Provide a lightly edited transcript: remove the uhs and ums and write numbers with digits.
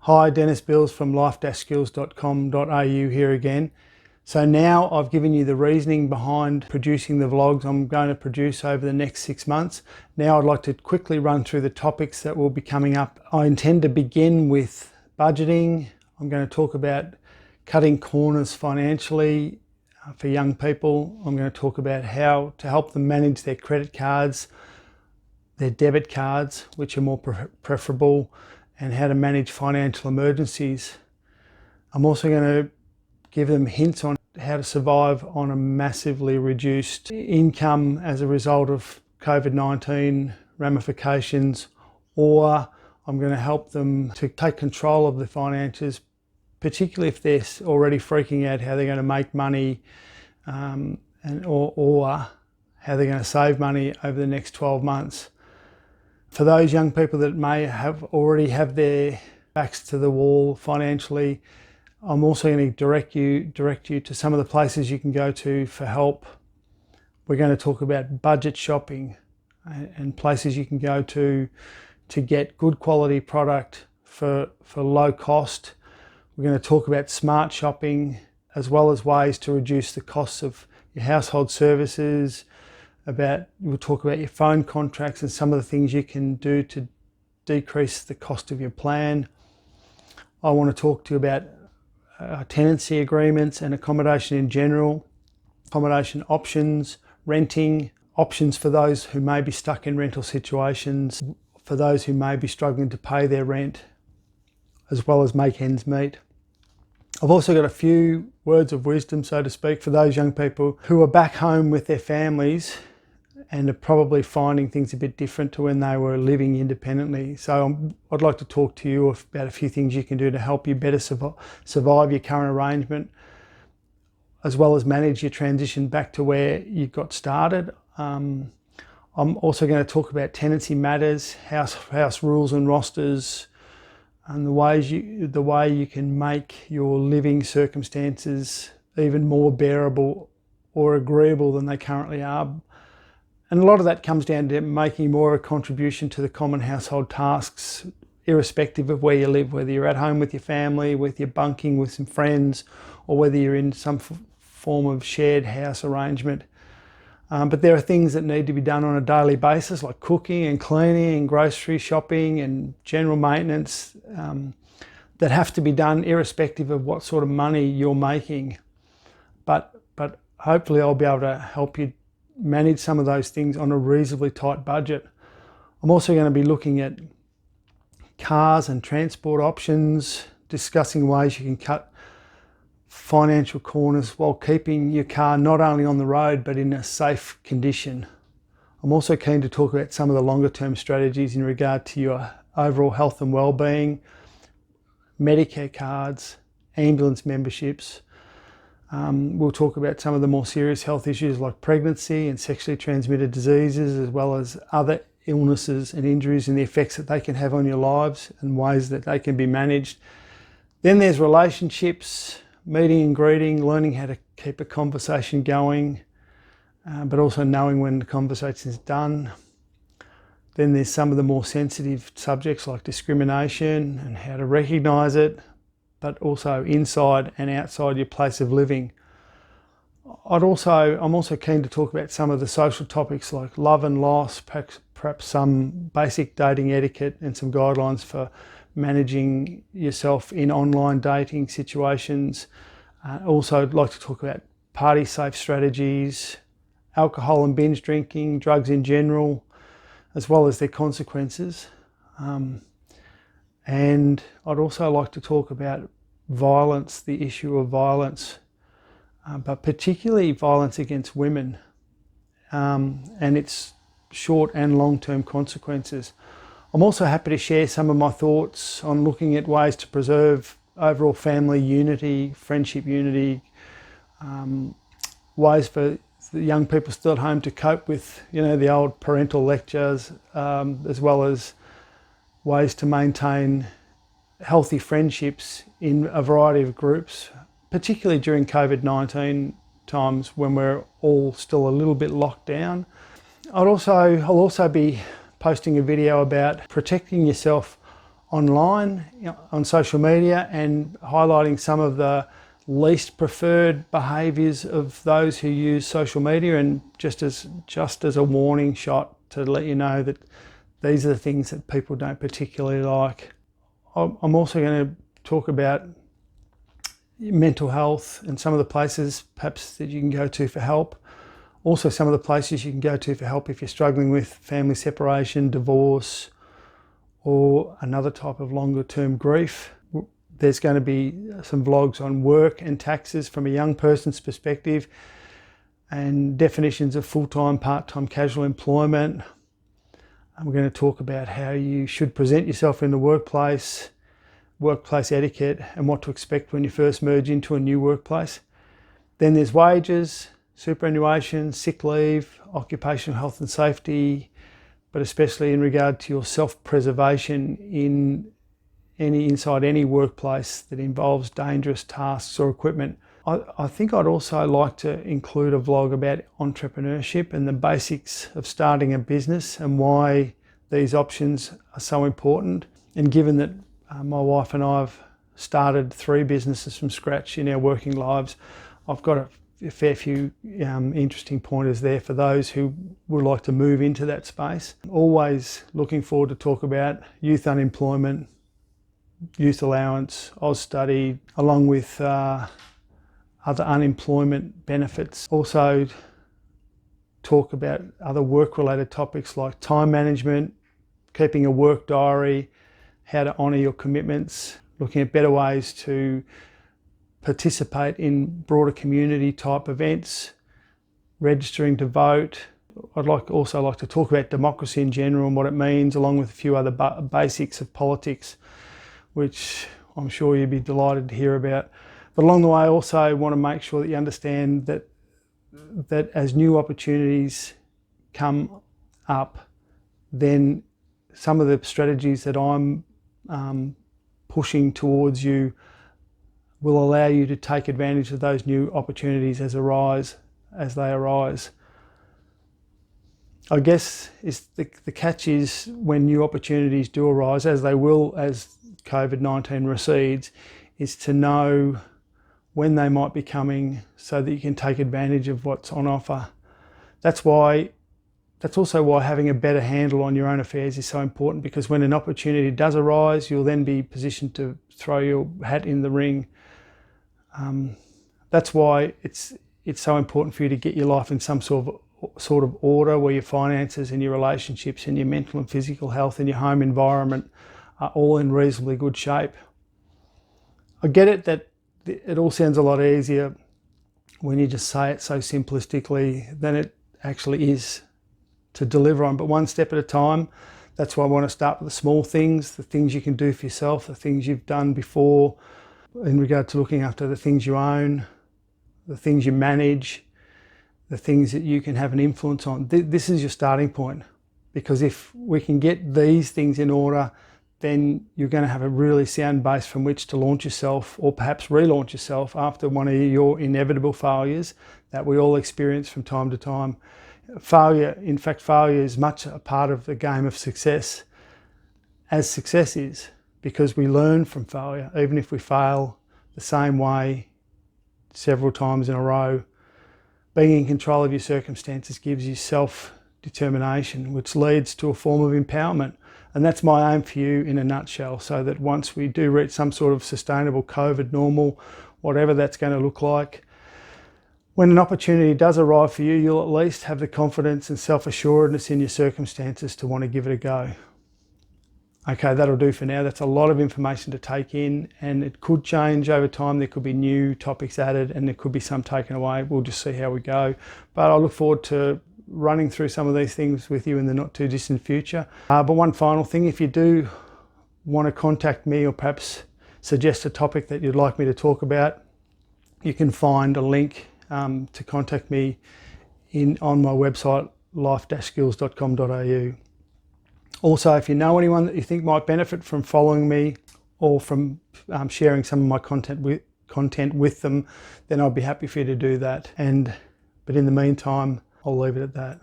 Hi, Dennis Bills from life-skills.com.au here again. So now I've given you the reasoning behind producing the vlogs I'm going to produce over the next 6 months. Now I'd like to quickly run through the topics that will be coming up. I intend to begin with budgeting. I'm going to talk about cutting corners financially for young people. I'm going to talk about how to help them manage their credit cards, their debit cards, which are more preferable, and how to manage financial emergencies. I'm also going to give them hints on how to survive on a massively reduced income as a result of COVID-19 ramifications, or I'm going to help them to take control of their finances, particularly if they're already freaking out how they're going to make money or how they're going to save money over the next 12 months. For those young people that may already have their backs to the wall financially, I'm also going to direct you to some of the places you can go to for help. We're going to talk about budget shopping and places you can go to get good quality product for low cost. We're going to talk about smart shopping, as well as ways to reduce the costs of your household services. We'll talk about your phone contracts and some of the things you can do to decrease the cost of your plan. I want to talk to you about tenancy agreements and accommodation in general, accommodation options, renting, options for those who may be stuck in rental situations, for those who may be struggling to pay their rent, as well as make ends meet. I've also got a few words of wisdom, so to speak, for those young people who are back home with their families and are probably finding things a bit different to when they were living independently. So I'd like to talk to you about a few things you can do to help you better survive your current arrangement, as well as manage your transition back to where you got started. I'm also going to talk about tenancy matters, house rules and rosters, and the way you can make your living circumstances even more bearable or agreeable than they currently are. And a lot of that comes down to making more of a contribution to the common household tasks, irrespective of where you live, whether you're at home with your family, with your bunking with some friends, or whether you're in some form of shared house arrangement. But there are things that need to be done on a daily basis, like cooking and cleaning and grocery shopping and general maintenance, that have to be done irrespective of what sort of money you're making. But hopefully I'll be able to help you manage some of those things on a reasonably tight budget. I'm also going to be looking at cars and transport options, discussing ways you can cut financial corners while keeping your car not only on the road but in a safe condition. I'm also keen to talk about some of the longer term strategies in regard to your overall health and well-being, Medicare cards, ambulance memberships. We'll talk about some of the more serious health issues like pregnancy and sexually transmitted diseases, as well as other illnesses and injuries and the effects that they can have on your lives and ways that they can be managed. Then there's relationships, meeting and greeting, learning how to keep a conversation going, but also knowing when the conversation is done. Then there's some of the more sensitive subjects like discrimination and how to recognise it, but also inside and outside your place of living. I'm also keen to talk about some of the social topics like love and loss, perhaps some basic dating etiquette and some guidelines for managing yourself in online dating situations. Also, I'd like to talk about party safe strategies, alcohol and binge drinking, drugs in general, as well as their consequences. And I'd also like to talk about violence, the issue of violence, but particularly violence against women, and its short and long-term consequences. I'm also happy to share some of my thoughts on looking at ways to preserve overall family unity, friendship unity, ways for the young people still at home to cope with, the old parental lectures, as well as ways to maintain healthy friendships in a variety of groups, particularly during COVID-19 times when we're all still a little bit locked down. I'll also be posting a video about protecting yourself online, on social media, and highlighting some of the least preferred behaviours of those who use social media, and just as a warning shot to let you know that these are the things that people don't particularly like. I'm also going to talk about mental health and some of the places perhaps that you can go to for help. Also some of the places you can go to for help if you're struggling with family separation, divorce, or another type of longer term grief. There's going to be some vlogs on work and taxes from a young person's perspective, and definitions of full-time, part-time, casual employment. And we're going to talk about how you should present yourself in the workplace etiquette, and what to expect when you first merge into a new workplace. Then there's wages, superannuation, sick leave, occupational health and safety, but especially in regard to your self-preservation inside any workplace that involves dangerous tasks or equipment. I think I'd also like to include a vlog about entrepreneurship and the basics of starting a business and why these options are so important. And given that my wife and I have started 3 businesses from scratch in our working lives, I've got a fair few interesting pointers there for those who would like to move into that space. Always looking forward to talk about youth unemployment, youth allowance, Austudy, along with other unemployment benefits. Also talk about other work-related topics like time management, keeping a work diary, how to honour your commitments, looking at better ways to participate in broader community type events, registering to vote. I'd also like to talk about democracy in general and what it means, along with a few other basics of politics, which I'm sure you'd be delighted to hear about. But along the way, I also want to make sure that you understand that as new opportunities come up, then some of the strategies that I'm pushing towards you will allow you to take advantage of those new opportunities as they arise. I guess the catch is when new opportunities do arise, as they will as COVID-19 recedes, is to know when they might be coming so that you can take advantage of what's on offer. That's also why having a better handle on your own affairs is so important, because when an opportunity does arise, you'll then be positioned to throw your hat in the ring. That's why it's so important for you to get your life in some sort of order, where your finances and your relationships and your mental and physical health and your home environment are all in reasonably good shape. I get it that it all sounds a lot easier when you just say it so simplistically than it actually is to deliver on, but one step at a time. That's why I want to start with the small things, the things you can do for yourself, the things you've done before in regard to looking after the things you own, the things you manage, the things that you can have an influence on. This is your starting point, because if we can get these things in order, then you're going to have a really sound base from which to launch yourself, or perhaps relaunch yourself after one of your inevitable failures that we all experience from time to time. Failure is much a part of the game of success, as success is, because we learn from failure. Even if we fail the same way several times in a row, being in control of your circumstances gives you self-determination, which leads to a form of empowerment. And that's my aim for you in a nutshell, so that once we do reach some sort of sustainable COVID normal, whatever that's going to look like, when an opportunity does arrive for you, you'll at least have the confidence and self-assuredness in your circumstances to want to give it a go. Okay, that'll do for now. That's a lot of information to take in, and it could change over time. There could be new topics added and there could be some taken away. We'll just see how we go. But I look forward to running through some of these things with you in the not too distant future. But one final thing, if you do want to contact me or perhaps suggest a topic that you'd like me to talk about, you can find a link to contact me on my website, life-skills.com.au. Also, if you know anyone that you think might benefit from following me or from sharing some of my content with them, then I'd be happy for you to do that. But in the meantime, I'll leave it at that.